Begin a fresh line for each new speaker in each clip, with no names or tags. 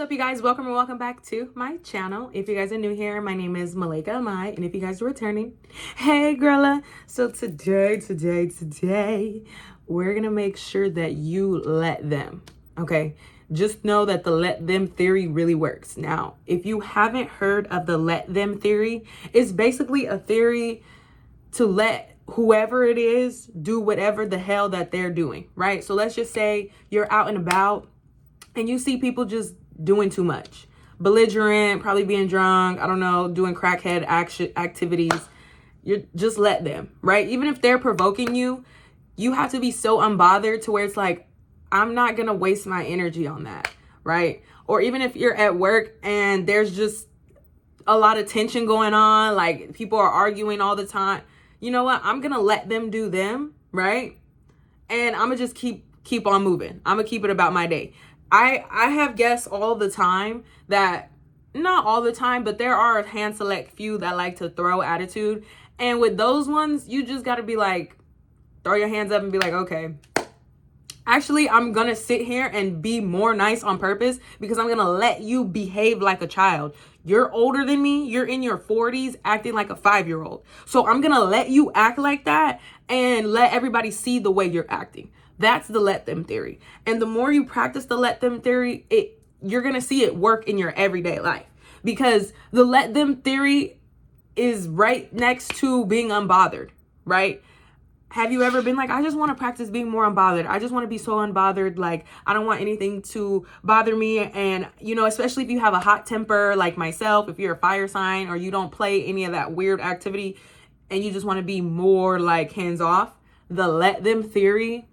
What's up, you guys? Welcome and welcome back to my channel. If you guys are new here, my name is Malika Amai, and if you guys are returning, hey girla. So today, we're gonna make sure that you let them, okay? Just know that the let them theory really works. Now, if you haven't heard of the let them theory, it's basically a theory to let whoever it is do whatever the hell that they're doing, right? So let's just say you're out and about and you see people just doing too much, belligerent, probably being drunk, I don't know, doing crackhead activities. You just let them, right? Even if they're provoking you, you have to be so unbothered to where it's like, I'm not gonna waste my energy on that, right? Or even if you're at work and there's just a lot of tension going on, like people are arguing all the time, you know what? I'm gonna let them do them, right? And I'm gonna just keep on moving. I'm gonna keep it about my day. I have guests all the time that, not all the time, but there are a hand select few that like to throw attitude. And with those ones, you just got to be like, throw your hands up and be like, okay, actually, I'm going to sit here and be more nice on purpose because I'm going to let you behave like a child. You're older than me. You're in your 40s acting like a 5-year-old. So I'm going to let you act like that and let everybody see the way you're acting. That's the let them theory. And the more you practice the let them theory, you're going to see it work in your everyday life, because the let them theory is right next to being unbothered, right? Have you ever been like, I just want to practice being more unbothered. I just want to be so unbothered. Like, I don't want anything to bother me. And, you know, especially if you have a hot temper like myself, if you're a fire sign or you don't play any of that weird activity and you just want to be more like hands off, the let them theory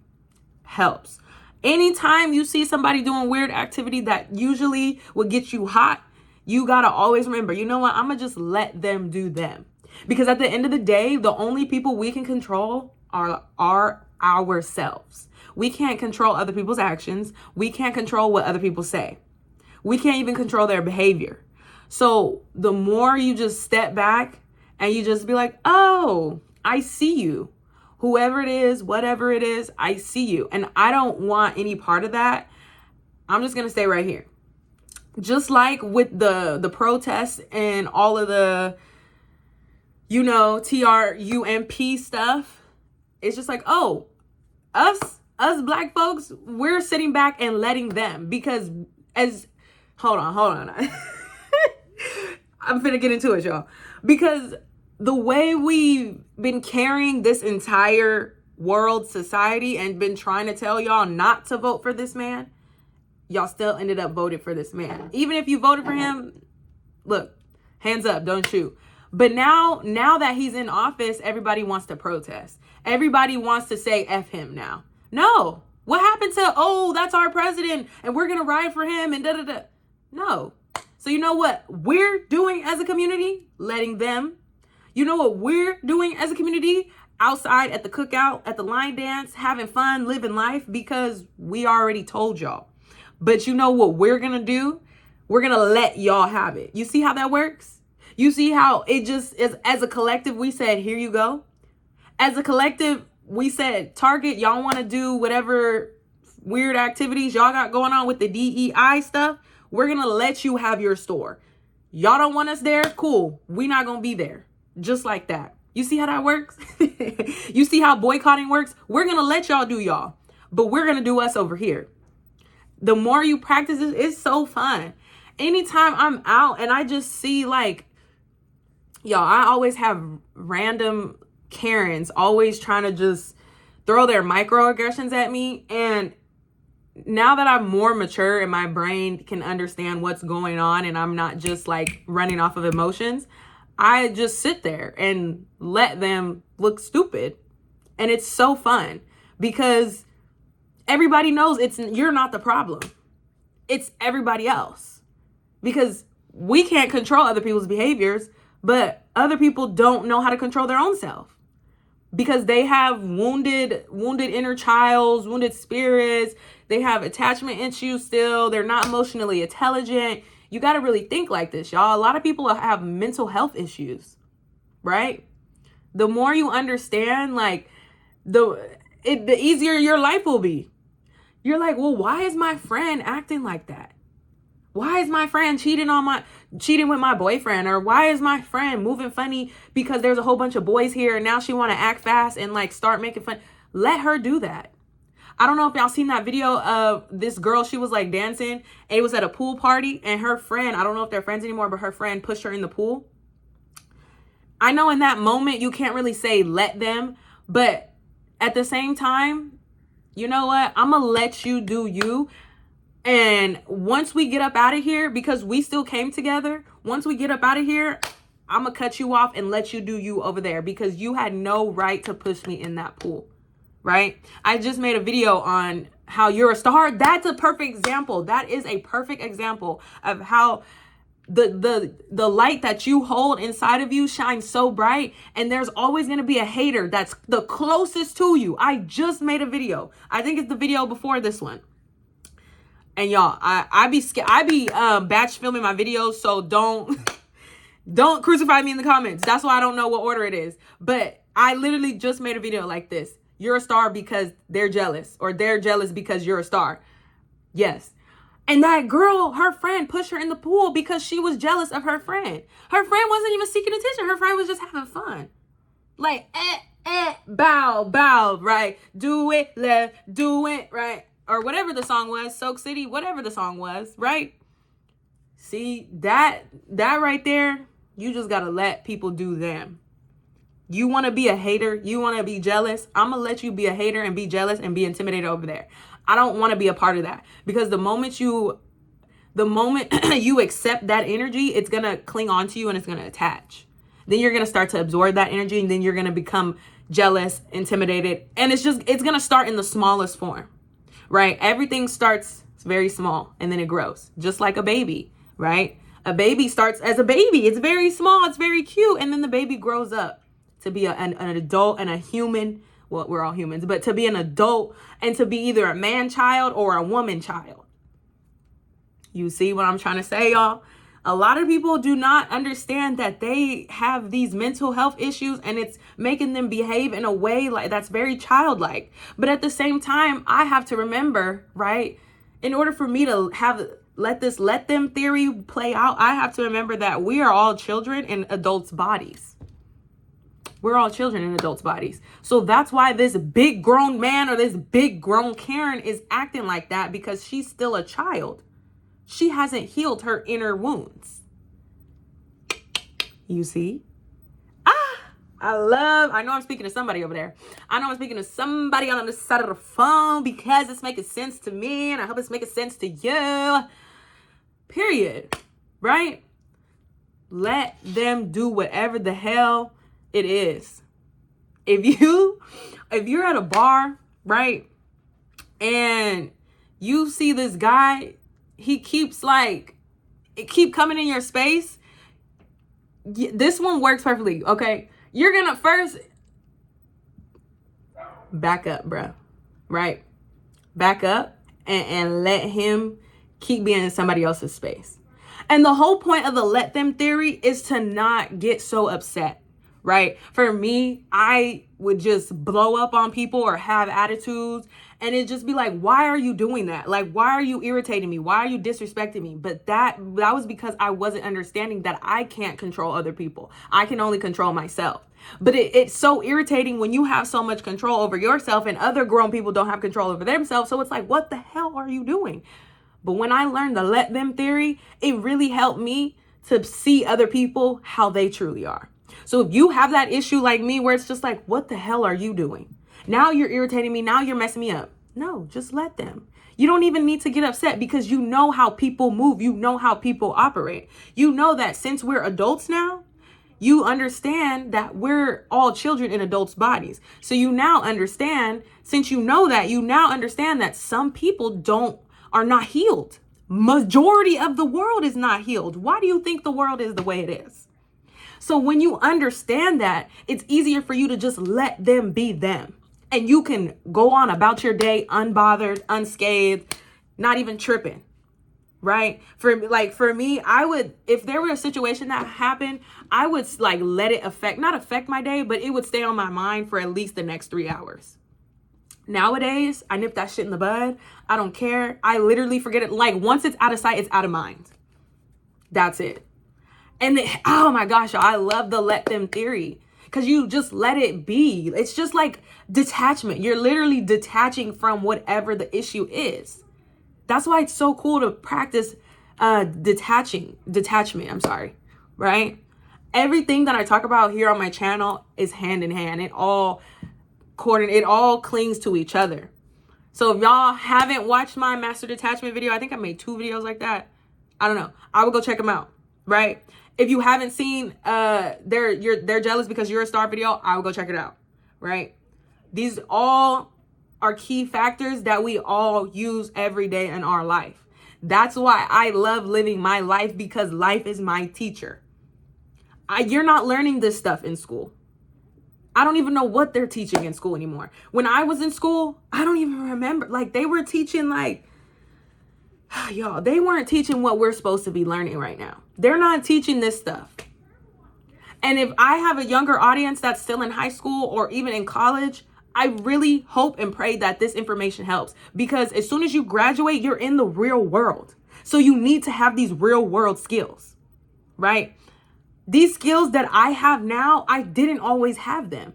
helps. Anytime you see somebody doing weird activity that usually would get you hot, you got to always remember, you know what? I'm going to just let them do them. Because at the end of the day, the only people we can control are ourselves. We can't control other people's actions. We can't control what other people say. We can't even control their behavior. So the more you just step back and you just be like, oh, I see you. Whoever it is, whatever it is, I see you. And I don't want any part of that. I'm just going to stay right here. Just like with the protests and all of the, you know, TRUMP stuff. It's just like, oh, us black folks, we're sitting back and letting them, because hold on. I'm finna get into it, y'all. Because the way we've been carrying this entire world society and been trying to tell y'all not to vote for this man, y'all still ended up voting for this man. Even if you voted for him, look, hands up, don't shoot. But now that he's in office, everybody wants to protest. Everybody wants to say F him now. No. What happened to, oh, that's our president and we're going to ride for him and da-da-da. No. So you know what we're doing as a community? Letting them. You know what we're doing as a community? Outside at the cookout, at the line dance, having fun, living life, because we already told y'all. But you know what we're going to do? We're going to let y'all have it. You see how that works? You see how it just is, as a collective, we said, here you go. As a collective, we said, Target, y'all want to do whatever weird activities y'all got going on with the DEI stuff. We're going to let you have your store. Y'all don't want us there? Cool. We're not going to be there. Just like that. You see how that works? You see how boycotting works? We're going to let y'all do y'all, but we're going to do us over here. The more you practice it, it's so fun. Anytime I'm out and I just see, like, y'all, I always have random Karens always trying to just throw their microaggressions at me. And now that I'm more mature and my brain can understand what's going on and I'm not just like running off of emotions, I just sit there and let them look stupid. And it's so fun because everybody knows you're not the problem. It's everybody else. Because we can't control other people's behaviors, but other people don't know how to control their own self. Because they have wounded inner childs, wounded spirits. They have attachment issues still. They're not emotionally intelligent. You got to really think like this, y'all. A lot of people have mental health issues, right? The more you understand, like, the easier your life will be. You're like, well, why is my friend acting like that? Why is my friend cheating with my boyfriend? Or why is my friend moving funny because there's a whole bunch of boys here and now she want to act fast and like start making fun? Let her do that. I don't know if y'all seen that video of this girl. She was like dancing and it was at a pool party, and her friend, I don't know if they're friends anymore, but her friend pushed her in the pool. I know in that moment you can't really say let them, but at the same time, you know what? I'm going to let you do you. And once we get up out of here, because we still came together, once we get up out of here, I'm going to cut you off and let you do you over there, because you had no right to push me in that pool. Right? I just made a video on how you're a star. That's a perfect example. That is a perfect example of how the light that you hold inside of you shines so bright, and there's always going to be a hater that's the closest to you. I just made a video. I think it's the video before this one. And y'all, I be batch filming my videos, so don't crucify me in the comments. That's why I don't know what order it is. But I literally just made a video like this. You're a star because they're jealous, or they're jealous because you're a star. Yes. And that girl, her friend, pushed her in the pool because she was jealous of her friend. Her friend wasn't even seeking attention. Her friend was just having fun. Like, bow, right? Do it, left, do it, right? Or whatever the song was, Soak City, whatever the song was, right? See, that right there, you just got to let people do them. You want to be a hater? You want to be jealous? I'm going to let you be a hater and be jealous and be intimidated over there. I don't want to be a part of that, because the moment you accept that energy, it's going to cling on to you and it's going to attach. Then you're going to start to absorb that energy, and then you're going to become jealous, intimidated. And it's going to start in the smallest form, right? Everything starts very small and then it grows, just like a baby, right? A baby starts as a baby. It's very small. It's very cute. And then the baby grows up to be an adult and a human. Well, we're all humans, but to be an adult and to be either a man child or a woman child. You see what I'm trying to say, y'all? A lot of people do not understand that they have these mental health issues, and it's making them behave in a way like that's very childlike. But at the same time, I have to remember, right? In order for me to let them theory play out, I have to remember that we are all children in adults' bodies. We're all children in adults' bodies. So that's why this big grown man or this big grown Karen is acting like that, because she's still a child. She hasn't healed her inner wounds. You see? I know I'm speaking to somebody over there. I know I'm speaking to somebody on this side of the phone, because it's making sense to me, and I hope it's making sense to you. Period. Right? Let them do whatever the hell it is. If you're at a bar, right, and you see this guy, he keeps keep coming in your space. This one works perfectly. Okay, you're gonna first back up, bruh. Right, back up and let him keep being in somebody else's space. And the whole point of the let them theory is to not get so upset. Right? For me, I would just blow up on people or have attitudes, and it'd just be like, why are you doing that? Like, why are you irritating me? Why are you disrespecting me? But that was because I wasn't understanding that I can't control other people. I can only control myself. But it's so irritating when you have so much control over yourself and other grown people don't have control over themselves. So it's like, what the hell are you doing? But when I learned the let them theory, it really helped me to see other people how they truly are. So if you have that issue like me, where it's just like, what the hell are you doing? Now you're irritating me. Now you're messing me up. No, just let them. You don't even need to get upset, because you know how people move. You know how people operate. You know that since we're adults now, you understand that we're all children in adults' bodies. So you now understand, since you know that, you now understand that some people are not healed. Majority of the world is not healed. Why do you think the world is the way it is? So when you understand that, it's easier for you to just let them be them. And you can go on about your day unbothered, unscathed, not even tripping. Right? For me, I would, if there were a situation that happened, I would let it not affect my day, but it would stay on my mind for at least the next 3 hours. Nowadays, I nip that shit in the bud. I don't care. I literally forget it. Like, once it's out of sight, it's out of mind. That's it. And oh my gosh, y'all, I love the let them theory, because you just let it be. It's just like detachment. You're literally detaching from whatever the issue is. That's why it's so cool to practice detachment, right? Everything that I talk about here on my channel is hand in hand. It all clings to each other. So if y'all haven't watched my master detachment video, I think I made 2 videos like that. I don't know. I will go check them out, right? If you haven't seen they're jealous because you're a star video, I will go check it out, right? These all are key factors that we all use every day in our life. That's why I love living my life, because life is my teacher. You're not learning this stuff in school. I don't even know what they're teaching in school anymore. When I was in school, I don't even remember. Like, they were teaching y'all, they weren't teaching what we're supposed to be learning right now. They're not teaching this stuff. And if I have a younger audience that's still in high school or even in college, I really hope and pray that this information helps, because as soon as you graduate, you're in the real world. So you need to have these real world skills, right? These skills that I have now, I didn't always have them.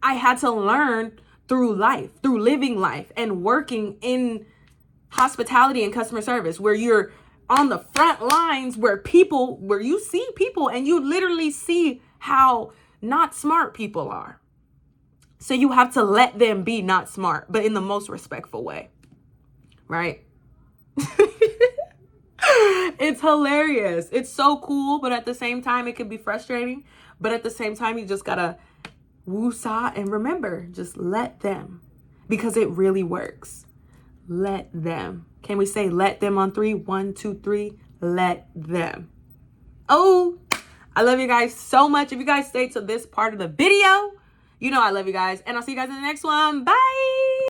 I had to learn through life, through living life and working in hospitality and customer service, where you're on the front lines, where you see people and you literally see how not smart people are. So you have to let them be not smart, but in the most respectful way, right? It's hilarious. It's so cool, but at the same time, it can be frustrating. But at the same time, you just gotta woo-saw and remember, just let them, because it really works. Let them. Can we say let them on 3? 1, 2, 3. Let them. Oh, I love you guys so much. If you guys stayed to this part of the video, you know I love you guys. And I'll see you guys in the next one. Bye.